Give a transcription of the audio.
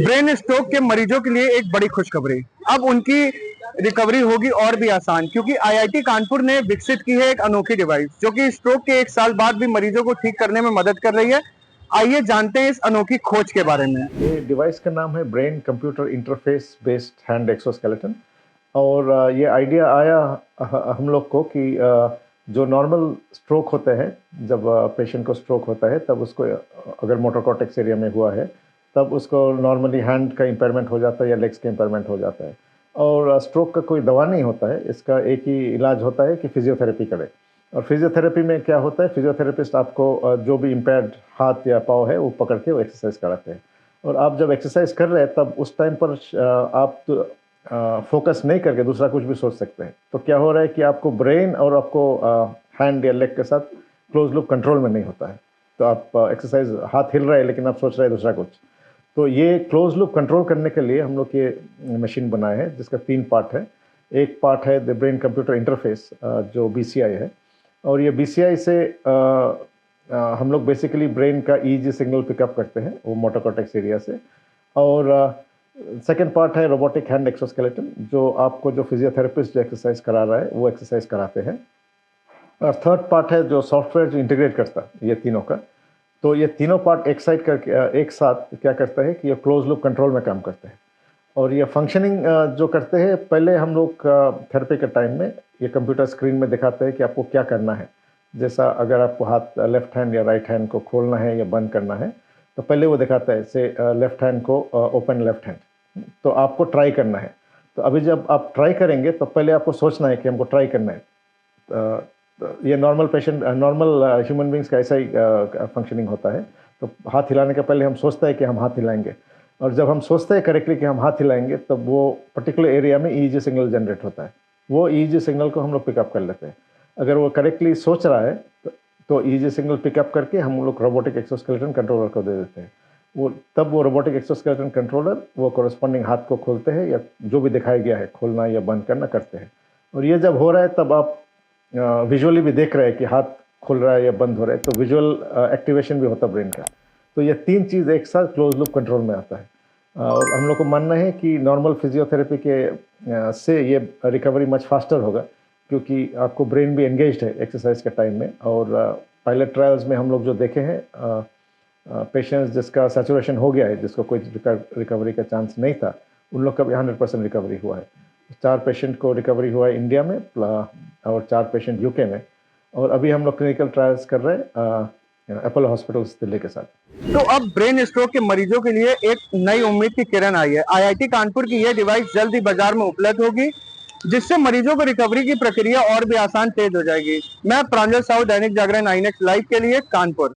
Brain stroke के मरीजों के लिए एक बड़ी खुशखबरी। अब उनकी रिकवरी होगी और भी आसान, क्योंकि आईआईटी कानपुर ने विकसित की है एक अनोखी डिवाइस जो कि स्ट्रोक के 1 साल बाद भी मरीजों को ठीक करने में मदद कर रही है। आइए जानते हैं इस अनोखी खोज के बारे में। ये डिवाइस का नाम है brain computer interface based hand exoskeleton. और ये आइडिया आया हम लोग को कि जो नॉर्मल स्ट्रोक होते हैं, जब पेशेंट को स्ट्रोक होता है तब उसको अगर मोटर कॉर्टेक्स एरिया में हुआ है तब उसको नॉर्मली हैंड का इम्पेयरमेंट हो जाता है या लेग्स का इम्पेयरमेंट हो जाता है। और स्ट्रोक का कोई दवा नहीं होता है, इसका एक ही इलाज होता है कि फिजियोथेरेपी करें। और फिजियोथेरेपी में क्या होता है, फिजियोथेरेपिस्ट आपको जो भी इम्पेयर्ड हाथ या पाँव है वो पकड़ के वो एक्सरसाइज कराते हैं। और आप जब एक्सरसाइज कर रहे हैं तब उस टाइम पर आप फोकस नहीं करके दूसरा कुछ भी सोच सकते हैं। तो क्या हो रहा है कि आपको ब्रेन और आपको हैंड या लेग के साथ क्लोज लूप कंट्रोल में नहीं होता है। तो आप एक्सरसाइज हाथ हिल रहा है लेकिन आप सोच रहे हैं दूसरा कुछ। तो ये क्लोज लूप कंट्रोल करने के लिए हम लोग ये मशीन बनाए हैं जिसका 3 पार्ट है। एक पार्ट है द ब्रेन कंप्यूटर इंटरफेस जो BCI है। और ये BCI से हम लोग बेसिकली ब्रेन का EEG सिग्नल पिकअप करते हैं वो मोटर कॉर्टेक्स एरिया से। और सेकेंड पार्ट है रोबोटिक हैंड एक्सोस्केलेटन, जो आपको जो फिजियोथेरेपिस्ट जो एक्सरसाइज करा रहा है वो एक्सरसाइज कराते हैं। और थर्ड पार्ट है जो सॉफ्टवेयर जो इंटीग्रेट करता है ये तीनों का। तो ये तीनों पार्ट एक साथ क्या करता है कि ये क्लोज लूप कंट्रोल में काम करते हैं। और ये फंक्शनिंग जो करते हैं, पहले हम लोग थेरेपी के टाइम में ये कंप्यूटर स्क्रीन में दिखाते हैं कि आपको क्या करना है। जैसा अगर आपको हाथ लेफ्ट हैंड या राइट हैंड को खोलना है या बंद करना है तो पहले वो दिखाता है से लेफ्ट हैंड को ओपन लेफ्ट हैंड, तो आपको ट्राई करना है। तो अभी जब आप ट्राई करेंगे तो पहले आपको सोचना है कि हमको ट्राई करना है। ये नॉर्मल ह्यूमन बींग्स का ऐसा ही फंक्शनिंग होता है। तो हाथ हिलाने के पहले हम सोचते हैं कि हम हाथ हिलाएंगे, और जब हम सोचते हैं करेक्टली कि हम हाथ हिलाएंगे तब वो पर्टिकुलर एरिया में EEG सिग्नल जनरेट होता है। वो EEG सिग्नल को हम लोग पिकअप कर लेते हैं। अगर वो करेक्टली सोच रहा है तो EEG सिग्नल पिकअप करके हम लोग रोबोटिक एक्सोस्केलेटन कंट्रोलर को दे देते हैं। वो रोबोटिक एक्सोस्केलेटन कंट्रोलर वो कॉरेस्पॉन्डिंग हाथ को खोलते हैं या जो भी दिखाया गया है खोलना या बंद करना करते हैं। और ये जब हो रहा है तब आप विजुअली भी देख रहे हैं कि हाथ खुल रहा है या बंद हो रहा है, तो विजुअल एक्टिवेशन भी होता है ब्रेन का। तो ये 3 चीज़ एक साथ क्लोज लूप कंट्रोल में आता है। और हम लोग को मानना है कि नॉर्मल फिजियोथेरेपी के से ये रिकवरी मच फास्टर होगा, क्योंकि आपको ब्रेन भी एंगेज्ड है एक्सरसाइज के टाइम में। और पायलट ट्रायल्स में हम लोग जो देखे हैं पेशेंट्स जिसका सैचुरेशन हो गया है, जिसको कोई रिकवरी का चांस नहीं था, उन लोग का भी 100% रिकवरी हुआ है। 4 पेशेंट को रिकवरी हुआ है इंडिया में और 4 पेशेंट UK में। और अभी हम लोग क्लिनिकल ट्रायल्स कर रहे हैं अपोलो हॉस्पिटल्स दिल्ली के साथ। तो अब ब्रेन स्ट्रोक के मरीजों के लिए एक नई उम्मीद की किरण आई है। आईआईटी कानपुर की यह डिवाइस जल्द ही बाजार में उपलब्ध होगी, जिससे मरीजों को रिकवरी की प्रक्रिया और भी आसान तेज हो जाएगी। मैं प्रांजल साहू, दैनिक जागरण 9X लाइव के लिए कानपुर।